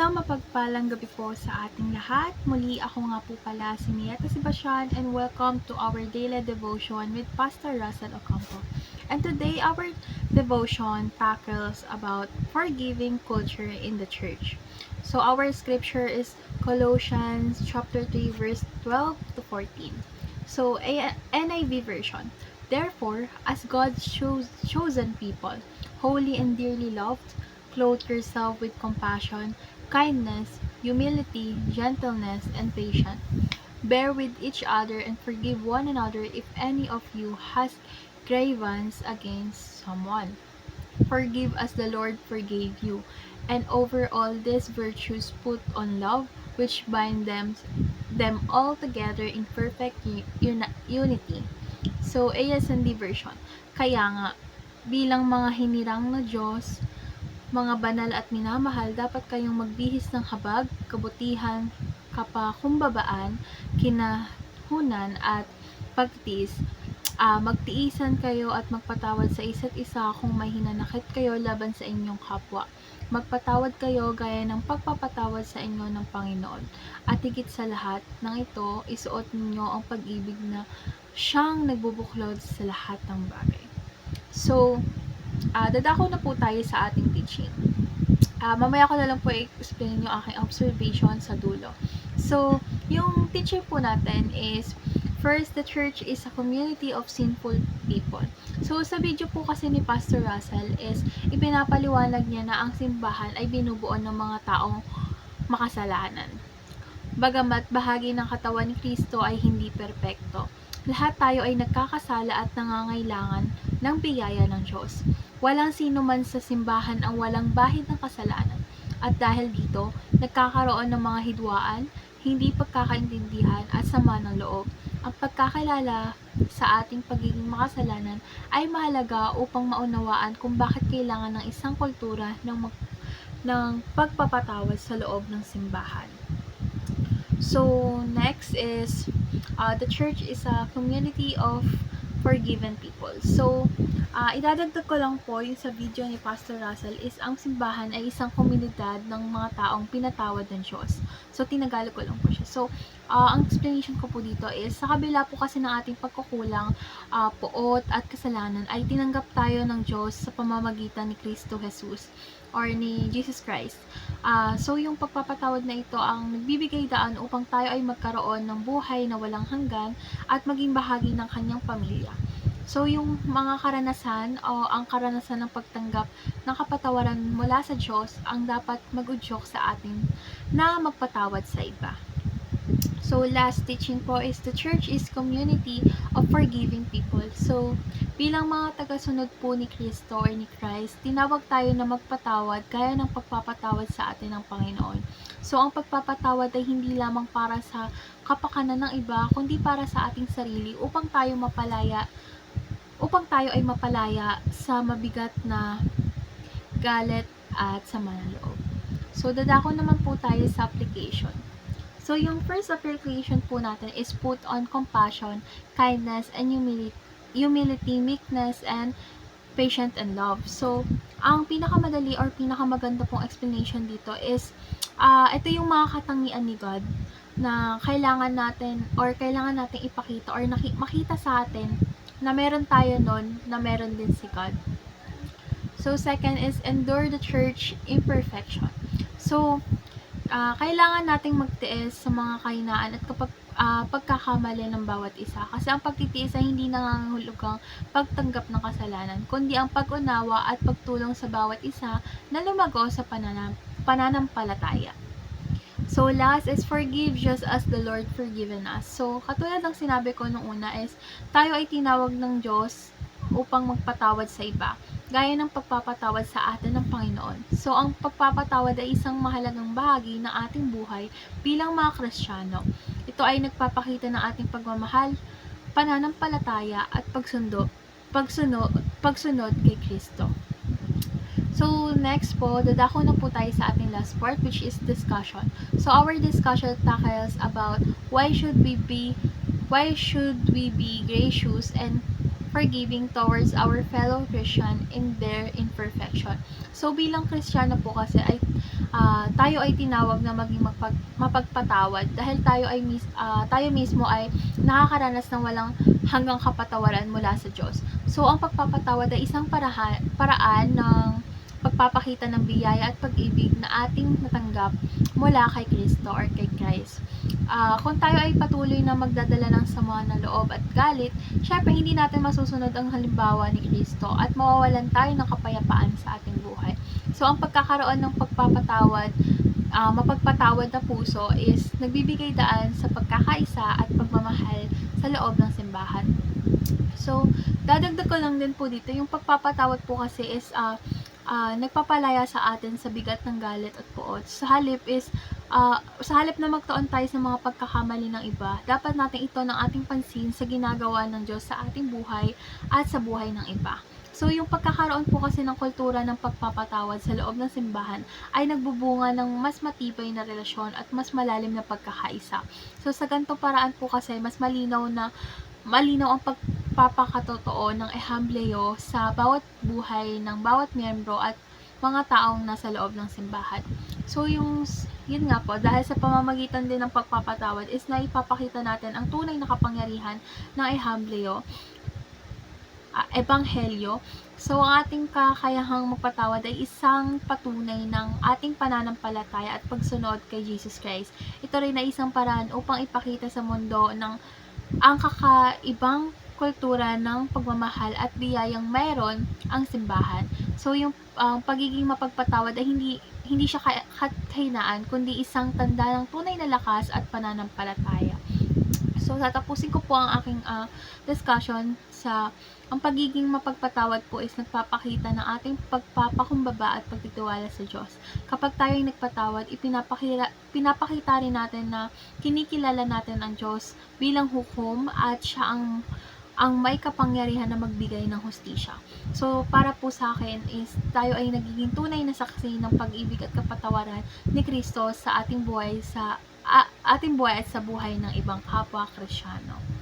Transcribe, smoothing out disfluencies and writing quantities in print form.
Isang mapagpalang gabi po sa ating lahat. Muli ako nga po pala si Nieta Sebastian and welcome to our daily devotion with Pastor Russell Ocampo. And today our devotion tackles about forgiving culture in the church. So our scripture is Colossians chapter 3 verse 12 to 14. So NIV version. Therefore, as God's chosen people, holy and dearly loved, clothe yourself with compassion, kindness, humility, gentleness, and patience. Bear with each other and forgive one another if any of you has grievance against someone. Forgive as the Lord forgave you. And over all these virtues put on love, which bind them all together in perfect unity. So, ASND version. Kaya nga, bilang mga hinirang na Diyos, mga banal at minamahal, dapat kayong magbihis ng habag, kabutihan, kapakumbabaan, kinahunan at pagtiis. Magtiisan kayo at magpatawad sa isa't isa kung may hinanakit kayo laban sa inyong kapwa. Magpatawad kayo gaya ng pagpapatawad sa inyo ng Panginoon. At higit sa lahat ng ito, isuot ninyo ang pag-ibig na siyang nagbubuklod sa lahat ng bagay. So, dadako na po tayo sa ating teaching. Mamaya ko na lang po i-explain yung aking observation sa dulo. So, yung teaching po natin is, first, the church is a community of sinful people. So, sa video po kasi ni Pastor Russell is, ipinapaliwanag niya na ang simbahan ay binubuo ng mga taong makasalanan. Bagamat bahagi ng katawan ni Kristo ay hindi perpekto. Lahat tayo ay nagkakasala at nangangailangan ng biyaya ng Diyos. Walang sino man sa simbahan ang walang bahid ng kasalanan. At dahil dito, nagkakaroon ng mga hidwaan, hindi pagkakaintindihan at sama ng loob. Ang pagkakilala sa ating pagiging makasalanan ay mahalaga upang maunawaan kung bakit kailangan ng isang kultura ng pagpapatawad sa loob ng simbahan. So, next is, the church is a community of forgiven people. So, idadagdag ko lang po yung sa video ni Pastor Russell is ang simbahan ay isang komunidad ng mga taong pinatawad ng Diyos. So, tinagalog ko lang po siya. So, ang explanation ko po dito is, sa kabila po kasi ng ating pagkukulang, puot at kasalanan, ay tinanggap tayo ng Diyos sa pamamagitan ni Kristo Jesus or ni Jesus Christ. So, yung pagpapatawad na ito ang nagbibigay daan upang tayo ay magkaroon ng buhay na walang hanggan at maging bahagi ng kanyang pamilya. So, yung mga karanasan o ang karanasan ng pagtanggap ng kapatawaran mula sa Diyos ang dapat mag-udyok sa atin na magpatawad sa iba. So, last teaching po is the church is community of forgiving people. So, bilang mga tagasunod po ni Kristo or ni Christ, tinawag tayo na magpatawad gaya ng pagpapatawad sa atin ng Panginoon. So, ang pagpapatawad ay hindi lamang para sa kapakanan ng iba, kundi para sa ating sarili upang tayo ay mapalaya sa mabigat na galit at sama ng loob. So, dadako naman po tayo sa application. So, yung first application po natin is put on compassion, kindness, and humility, meekness, and patience and love. So, ang pinakamadali or pinakamaganda pong explanation dito is, ito yung mga katangian ni God na kailangan natin ipakita or makita sa atin na meron tayo nun, na meron din si God. So, second is endure the church imperfection. So, kailangan nating magtiis sa mga kahinaan at pagkakamali ng bawat isa. Kasi ang pagtitiis ay hindi nangangahulugang pagtanggap ng kasalanan, kundi ang pag-unawa at pagtulong sa bawat isa na lumago sa pananampalataya. So, last is forgive just as the Lord forgiven us. So, katulad ng sinabi ko nung una is, tayo ay tinawag ng Diyos upang magpatawad sa iba, gaya ng pagpapatawad sa atin ng Panginoon. So, ang pagpapatawad ay isang mahalagang bahagi ng ating buhay bilang mga Kristiyano. Ito ay nagpapakita ng ating pagmamahal, pananampalataya at pagsunod kay Kristo. So, next po, dadako na po tayo sa ating last part, which is discussion. So, our discussion tackles about why should we be gracious and forgiving towards our fellow Christian in their imperfection. So bilang Kristiyano po kasi ay tayo ay tinawag na maging mapagpatawad dahil tayo mismo ay nakakaranas ng walang hanggang kapatawaran mula sa Diyos. So ang pagpapatawad ay isang paraan ng pagpapakita ng biyaya at pag-ibig na ating natanggap mula kay Kristo or kay Christ. Kung tayo ay patuloy na magdadala ng sama ng loob at galit, syempre hindi natin masusunod ang halimbawa ni Kristo at mawawalan tayo ng kapayapaan sa ating buhay. So, ang pagkakaroon ng mapagpatawad na puso is nagbibigay daan sa pagkakaisa at pagmamahal sa loob ng simbahan. So, dadagdag ko lang din po dito, yung pagpapatawad po kasi is nagpapalaya sa atin sa bigat ng galit at puot. Sa halip na magtuon tayo sa mga pagkakamali ng iba, dapat natin ito ng ating pansin sa ginagawa ng Diyos sa ating buhay at sa buhay ng iba. So, yung pagkakaroon po kasi ng kultura ng pagpapatawad sa loob ng simbahan ay nagbubunga ng mas matibay na relasyon at mas malalim na pagkakaisa. So, sa ganitong paraan po kasi mas malinaw ang pagpapakatotoo ng ehambleyo sa bawat buhay ng bawat miyembro at mga taong nasa loob ng simbahan. So, yun nga po, dahil sa pamamagitan din ng pagpapatawad is naipapakita natin ang tunay na kapangyarihan ng ebanghelyo. So, ang ating kakayahang magpatawad ay isang patunay ng ating pananampalataya at pagsunod kay Jesus Christ. Ito rin ay isang paraan upang ipakita sa mundo ng ang kakaibang kultura ng pagmamahal at biyayang mayroon ang simbahan. So, yung pagiging mapagpatawad ay hindi siya kahinaan, kundi isang tanda ng tunay na lakas at pananampalataya. So, tatapusin ko po ang aking discussion sa ang pagiging mapagpatawad po is nagpapakita ng ating pagpapakumbaba at pagtitiwala sa Diyos. Kapag tayo ay nagpatawad, pinapakita rin natin na kinikilala natin ang Diyos bilang hukom at siya ang may kapangyarihan na magbigay ng hustisya. So, para po sa akin is tayo ay nagiging tunay na saksi ng pag-ibig at kapatawaran ni Kristo sa ating buhay at sa buhay ng ibang kapwa Kristiyano.